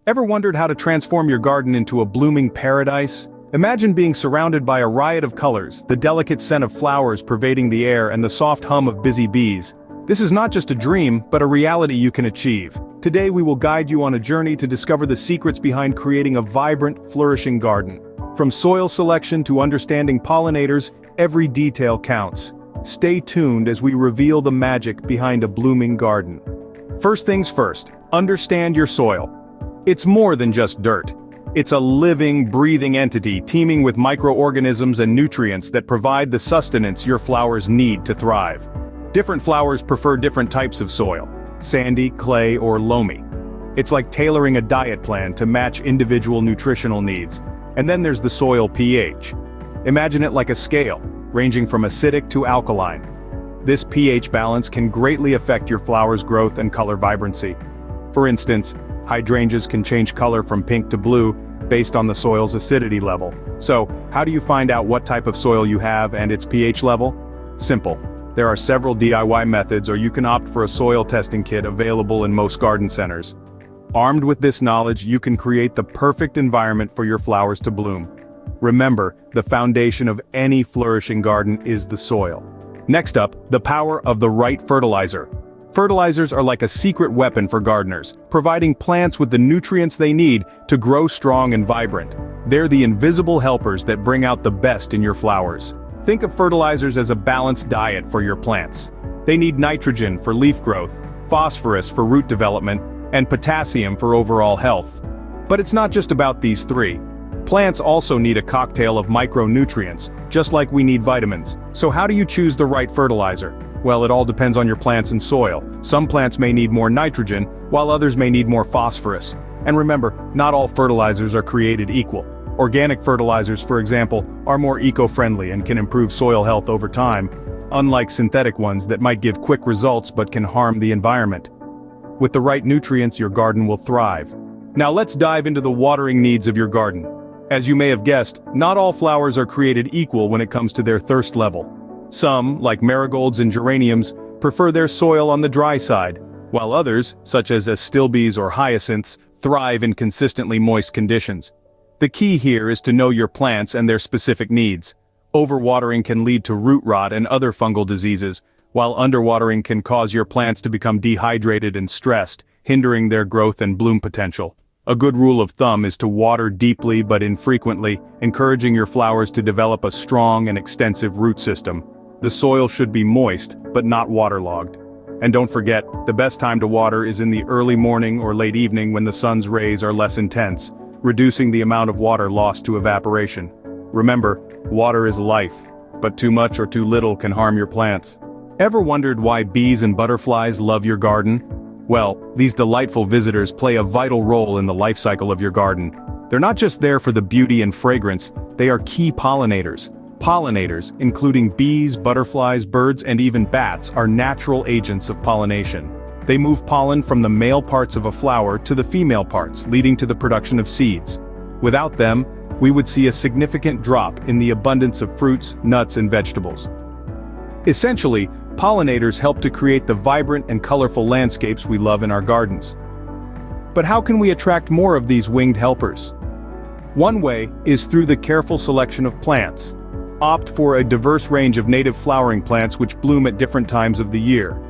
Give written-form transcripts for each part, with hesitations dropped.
Ever wondered how to transform your garden into a blooming paradise? Imagine being surrounded by a riot of colors, the delicate scent of flowers pervading the air and the soft hum of busy bees. This is not just a dream, but a reality you can achieve. Today we will guide you on a journey to discover the secrets behind creating a vibrant, flourishing garden. From soil selection to understanding pollinators, every detail counts. Stay tuned as we reveal the magic behind a blooming garden. First things first, understand your soil. It's more than just dirt. It's a living, breathing entity teeming with microorganisms and nutrients that provide the sustenance your flowers need to thrive. Different flowers prefer different types of soil: sandy, clay, or loamy. It's like tailoring a diet plan to match individual nutritional needs. And then there's the soil pH. Imagine it like a scale, ranging from acidic to alkaline. This pH balance can greatly affect your flower's growth and color vibrancy. For instance, hydrangeas can change color from pink to blue based on the soil's acidity level. So, how do you find out what type of soil you have and its pH level? Simple. There are several DIY methods, or you can opt for a soil testing kit available in most garden centers. Armed with this knowledge, you can create the perfect environment for your flowers to bloom. Remember, the foundation of any flourishing garden is the soil. Next up, the power of the right fertilizer. Fertilizers are like a secret weapon for gardeners, providing plants with the nutrients they need to grow strong and vibrant. They're the invisible helpers that bring out the best in your flowers. Think of fertilizers as a balanced diet for your plants. They need nitrogen for leaf growth, phosphorus for root development, and potassium for overall health. But it's not just about these three. Plants also need a cocktail of micronutrients, just like we need vitamins. So how do you choose the right fertilizer? Well, it all depends on your plants and soil. Some plants may need more nitrogen, while others may need more phosphorus. And remember, not all fertilizers are created equal. Organic fertilizers, for example, are more eco-friendly and can improve soil health over time, unlike synthetic ones that might give quick results but can harm the environment. With the right nutrients, your garden will thrive. Now let's dive into the watering needs of your garden. As you may have guessed, not all flowers are created equal when it comes to their thirst level. Some, like marigolds and geraniums, prefer their soil on the dry side, while others, such as astilbes or hyacinths, thrive in consistently moist conditions. The key here is to know your plants and their specific needs. Overwatering can lead to root rot and other fungal diseases, while underwatering can cause your plants to become dehydrated and stressed, hindering their growth and bloom potential. A good rule of thumb is to water deeply but infrequently, encouraging your flowers to develop a strong and extensive root system. The soil should be moist, but not waterlogged. And don't forget, the best time to water is in the early morning or late evening when the sun's rays are less intense, reducing the amount of water lost to evaporation. Remember, water is life, but too much or too little can harm your plants. Ever wondered why bees and butterflies love your garden? Well, these delightful visitors play a vital role in the life cycle of your garden. They're not just there for the beauty and fragrance, they are key pollinators. Pollinators, including bees, butterflies, birds, and even bats, are natural agents of pollination. They move pollen from the male parts of a flower to the female parts, leading to the production of seeds. Without them, we would see a significant drop in the abundance of fruits, nuts, and vegetables. Essentially, pollinators help to create the vibrant and colorful landscapes we love in our gardens. But how can we attract more of these winged helpers? One way is through the careful selection of plants. Opt for a diverse range of native flowering plants which bloom at different times of the year.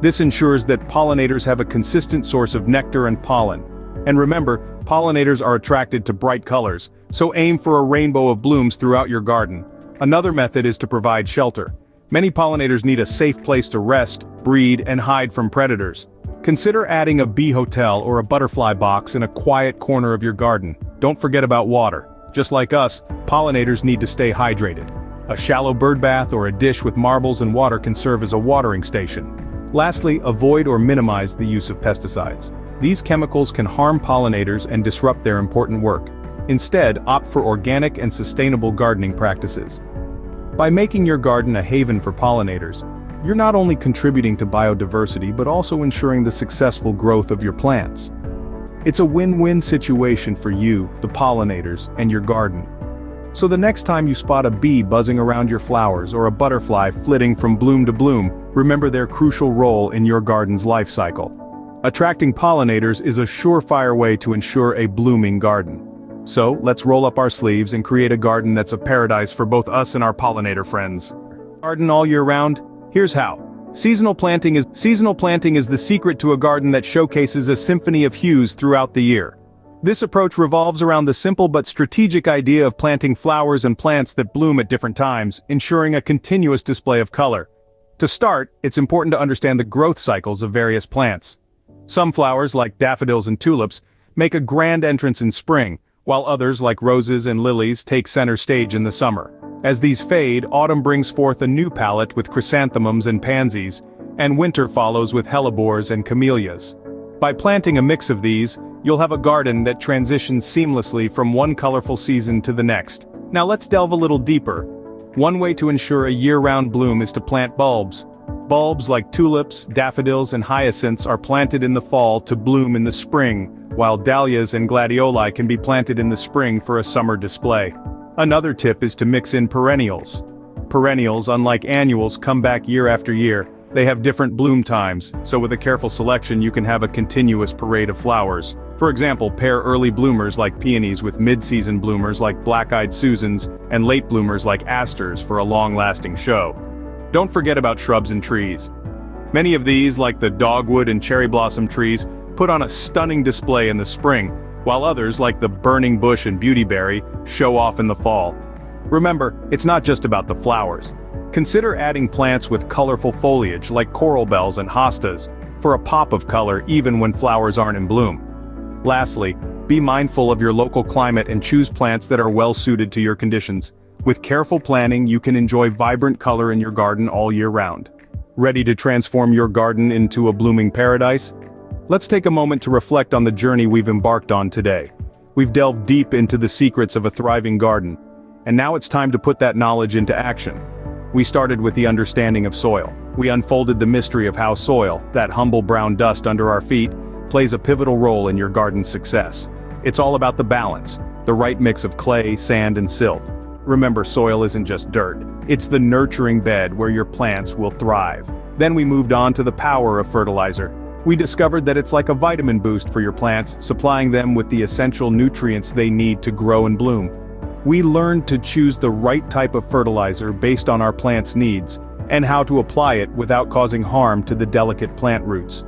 This ensures that pollinators have a consistent source of nectar and pollen. And remember, pollinators are attracted to bright colors, so aim for a rainbow of blooms throughout your garden. Another method is to provide shelter. Many pollinators need a safe place to rest, breed, and hide from predators. Consider adding a bee hotel or a butterfly box in a quiet corner of your garden. Don't forget about water. Just like us, pollinators need to stay hydrated. A shallow bird bath or a dish with marbles and water can serve as a watering station. Lastly, avoid or minimize the use of pesticides. These chemicals can harm pollinators and disrupt their important work. Instead, opt for organic and sustainable gardening practices. By making your garden a haven for pollinators, you're not only contributing to biodiversity but also ensuring the successful growth of your plants. It's a win-win situation for you, the pollinators, and your garden. So the next time you spot a bee buzzing around your flowers or a butterfly flitting from bloom to bloom, remember their crucial role in your garden's life cycle. Attracting pollinators is a surefire way to ensure a blooming garden. So, let's roll up our sleeves and create a garden that's a paradise for both us and our pollinator friends. Garden all year round? Here's how. Seasonal planting is the secret to a garden that showcases a symphony of hues throughout the year. This approach revolves around the simple but strategic idea of planting flowers and plants that bloom at different times, ensuring a continuous display of color. To start, it's important to understand the growth cycles of various plants. Some flowers, like daffodils and tulips, make a grand entrance in spring, while others, like roses and lilies, take center stage in the summer. As these fade, autumn brings forth a new palette with chrysanthemums and pansies, and winter follows with hellebores and camellias. By planting a mix of these, you'll have a garden that transitions seamlessly from one colorful season to the next. Now let's delve a little deeper. One way to ensure a year-round bloom is to plant bulbs. Bulbs like tulips, daffodils, and hyacinths are planted in the fall to bloom in the spring, while dahlias and gladioli can be planted in the spring for a summer display. Another tip is to mix in perennials. Perennials, unlike annuals, come back year after year. They have different bloom times, so with a careful selection you can have a continuous parade of flowers. For example, pair early bloomers like peonies with mid-season bloomers like black-eyed Susans, and late bloomers like asters for a long-lasting show. Don't forget about shrubs and trees. Many of these, like the dogwood and cherry blossom trees, put on a stunning display in the spring, while others, like the burning bush and beautyberry, show off in the fall. Remember, it's not just about the flowers. Consider adding plants with colorful foliage like coral bells and hostas, for a pop of color even when flowers aren't in bloom. Lastly, be mindful of your local climate and choose plants that are well suited to your conditions. With careful planning, you can enjoy vibrant color in your garden all year round. Ready to transform your garden into a blooming paradise? Let's take a moment to reflect on the journey we've embarked on today. We've delved deep into the secrets of a thriving garden, and now it's time to put that knowledge into action. We started with the understanding of soil. We unfolded the mystery of how soil, that humble brown dust under our feet, plays a pivotal role in your garden's success. It's all about the balance, the right mix of clay, sand, and silt. Remember, soil isn't just dirt. It's the nurturing bed where your plants will thrive. Then we moved on to the power of fertilizer. We discovered that it's like a vitamin boost for your plants, supplying them with the essential nutrients they need to grow and bloom. We learned to choose the right type of fertilizer based on our plant's needs, and how to apply it without causing harm to the delicate plant roots.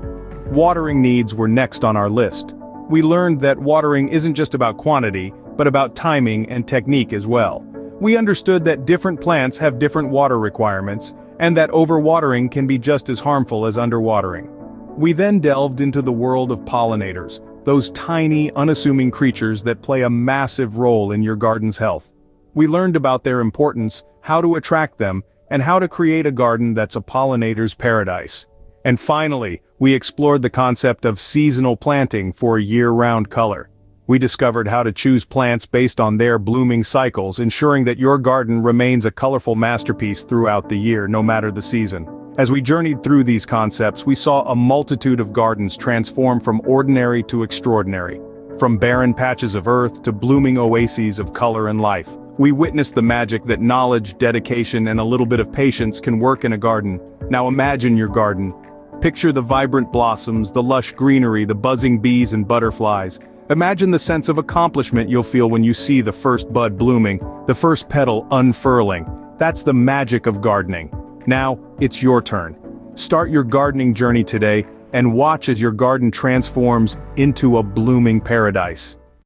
Watering needs were next on our list. We learned that watering isn't just about quantity, but about timing and technique as well. We understood that different plants have different water requirements, and that overwatering can be just as harmful as underwatering. We then delved into the world of pollinators, those tiny, unassuming creatures that play a massive role in your garden's health. We learned about their importance, how to attract them, and how to create a garden that's a pollinator's paradise. And finally, we explored the concept of seasonal planting for year-round color. We discovered how to choose plants based on their blooming cycles, ensuring that your garden remains a colorful masterpiece throughout the year, no matter the season. As we journeyed through these concepts, we saw a multitude of gardens transform from ordinary to extraordinary. From barren patches of earth to blooming oases of color and life. We witnessed the magic that knowledge, dedication, and a little bit of patience can work in a garden. Now imagine your garden. Picture the vibrant blossoms, the lush greenery, the buzzing bees and butterflies. Imagine the sense of accomplishment you'll feel when you see the first bud blooming, the first petal unfurling. That's the magic of gardening. Now, it's your turn. Start your gardening journey today, and watch as your garden transforms into a blooming paradise.